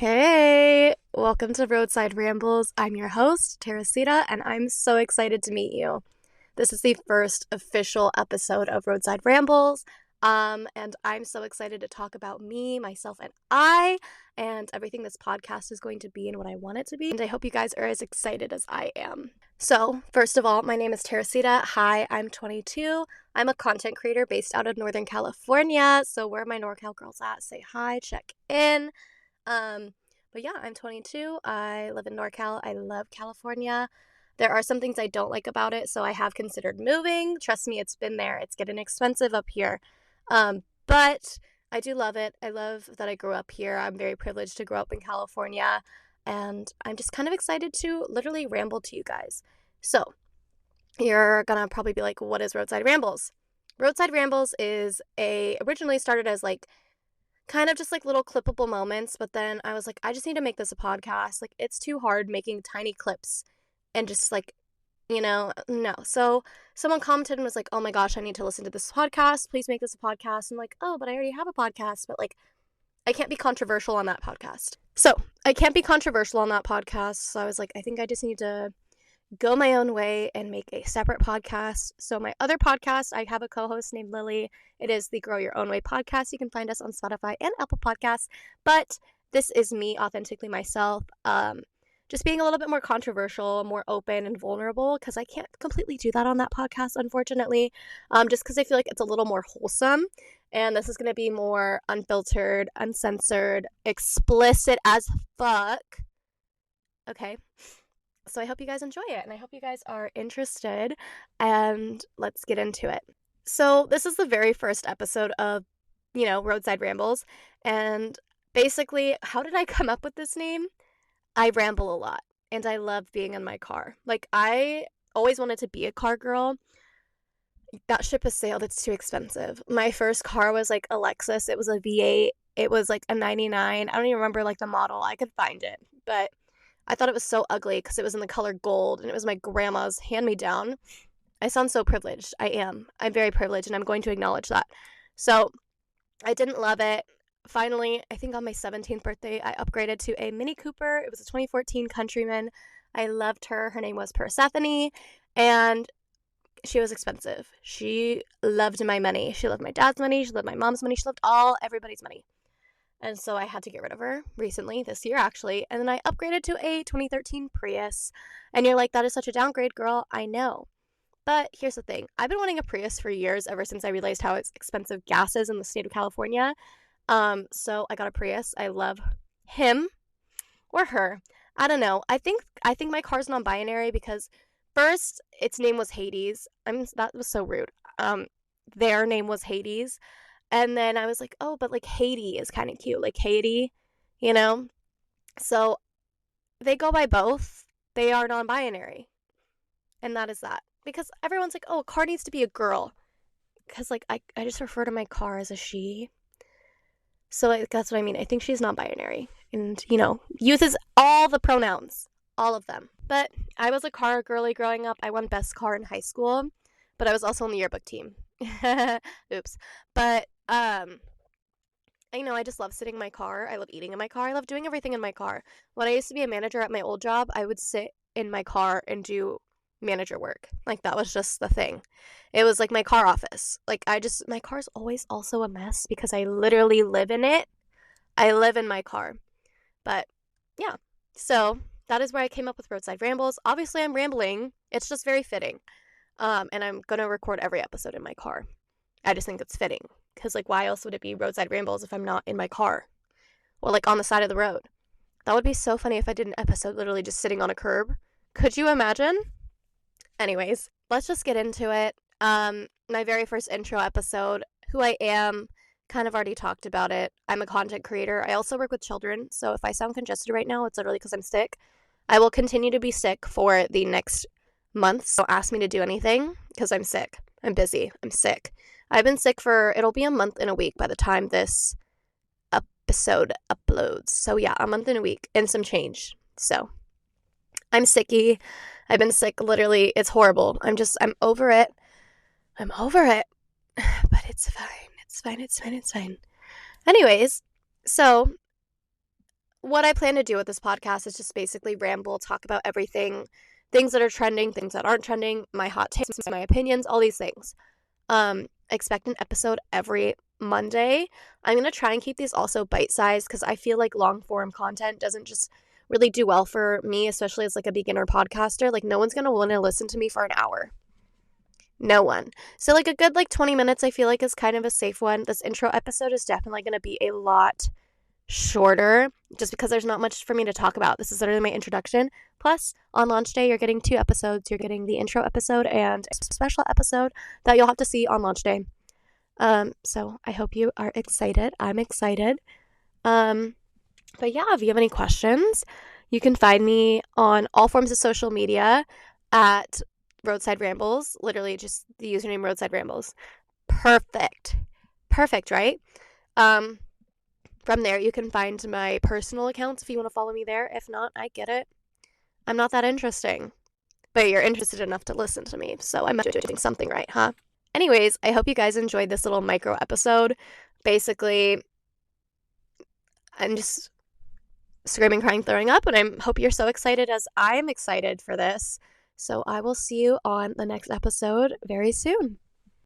Hey, welcome to Roadside Rambles. I'm your host, Teresita, and I'm so excited to meet you. This is the first official episode of Roadside Rambles, and I'm so excited to talk about me, myself, and everything this podcast is going to be and what I want it to be. And I hope you guys are as excited as I am. So, first of all, my name is Teresita. Hi, I'm 22. I'm a content creator based out of Northern California. So, where are my NorCal girls at? Say hi, check in. But yeah, I'm 22. I live in NorCal. I love California. There are some things I don't like about it, so I have considered moving. Trust me, it's been there. It's getting expensive up here. But I do love it. I love that I grew up here. I'm very privileged to grow up in California, and I'm just kind of excited to literally ramble to you guys. So, you're gonna probably be like, what is Roadside Rambles? Roadside Rambles originally started as kind of just little clippable moments, but then I was like, I just need to make this a podcast. It's too hard making tiny clips and just no. So someone commented and was like, oh my gosh, I need to listen to this podcast. Please make this a podcast. I'm like, oh, but I already have a podcast, but I can't be controversial on that podcast. So I was like, I think I just need to go my own way and make a separate podcast. So my other podcast, I have a co-host named Lily. It is the Grow Your Own Way podcast. You can find us on Spotify and Apple Podcasts. But this is me, authentically myself, just being a little bit more controversial, more open and vulnerable, because I can't completely do that on that podcast, unfortunately, just because I feel like it's a little more wholesome. And this is going to be more unfiltered, uncensored, explicit as fuck. Okay. So I hope you guys enjoy it, and I hope you guys are interested, and let's get into it. So this is the very first episode of, Roadside Rambles, and basically, how did I come up with this name? I ramble a lot, and I love being in my car. I always wanted to be a car girl. That ship has sailed. It's too expensive. My first car was a Lexus. It was a V8. It was a 99. I don't even remember the model. I could find it, but I thought it was so ugly because it was in the color gold and it was my grandma's hand-me-down. I sound so privileged. I am. I'm very privileged, and I'm going to acknowledge that. So I didn't love it. Finally, I think on my 17th birthday, I upgraded to a Mini Cooper. It was a 2014 Countryman. I loved her. Her name was Persephone, and she was expensive. She loved my money. She loved my dad's money. She loved my mom's money. She loved everybody's money. And so I had to get rid of her recently, this year actually. And then I upgraded to a 2013 Prius. And you're like, that is such a downgrade, girl. I know. But here's the thing. I've been wanting a Prius for years, ever since I realized how expensive gas is in the state of California. So I got a Prius. I love him or her. I don't know. I think my car's non-binary because first its name was Hades. That was so rude. Their name was Hades. And then I was like, oh, but Haiti is kind of cute. Haiti, So they go by both. They are non-binary. And that is that. Because everyone's like, oh, a car needs to be a girl. Because, I just refer to my car as a she. So that's what I mean. I think she's non-binary. And, uses all the pronouns. All of them. But I was a car girly growing up. I won best car in high school. But I was also on the yearbook team. Oops. But I just love sitting in my car. I love eating in my car. I love doing everything in my car. When I used to be a manager at my old job, I would sit in my car and do manager work. That was just the thing. It was my car office. My car's always also a mess because I literally live in it. I live in my car. But yeah, so that is where I came up with Roadside Rambles. Obviously, I'm rambling. It's just very fitting. And I'm going to record every episode in my car. I just think it's fitting. Because, why else would it be Roadside Rambles if I'm not in my car? Or, on the side of the road. That would be so funny if I did an episode literally just sitting on a curb. Could you imagine? Anyways, let's just get into it. My very first intro episode, who I am, kind of already talked about it. I'm a content creator. I also work with children. So if I sound congested right now, it's literally because I'm sick. I will continue to be sick for the next months. Don't ask me to do anything because I'm sick. I'm busy. I'm sick. I've been sick it'll be a month and a week by the time this episode uploads. So yeah, a month and a week and some change. So I'm sicky. I've been sick literally. It's horrible. I'm over it. I'm over it. But it's fine. It's fine. Anyways, so what I plan to do with this podcast is just basically ramble, talk about everything, things that are trending, things that aren't trending, my hot takes, my opinions, all these things. Expect an episode every Monday. I'm going to try and keep these also bite-sized because I feel like long-form content doesn't just really do well for me, especially as like a beginner podcaster. Like no one's going to want to listen to me for an hour. No one. So like a good like 20 minutes I feel like is kind of a safe one. This intro episode is definitely going to be a lot shorter just because there's not much for me to talk about. This is literally my introduction. Plus, on launch day, you're getting 2 episodes. You're getting the intro episode and a special episode that you'll have to see on launch day. So I hope you are excited. I'm excited. But yeah, if you have any questions, you can find me on all forms of social media at Roadside Rambles. Literally just the username Roadside Rambles. Perfect, right? From there, you can find my personal accounts if you want to follow me there. If not, I get it. I'm not that interesting. But you're interested enough to listen to me, so I'm doing something right, huh? Anyways, I hope you guys enjoyed this little micro episode. Basically, I'm just screaming, crying, throwing up, and I hope you're so excited as I'm excited for this. So I will see you on the next episode very soon.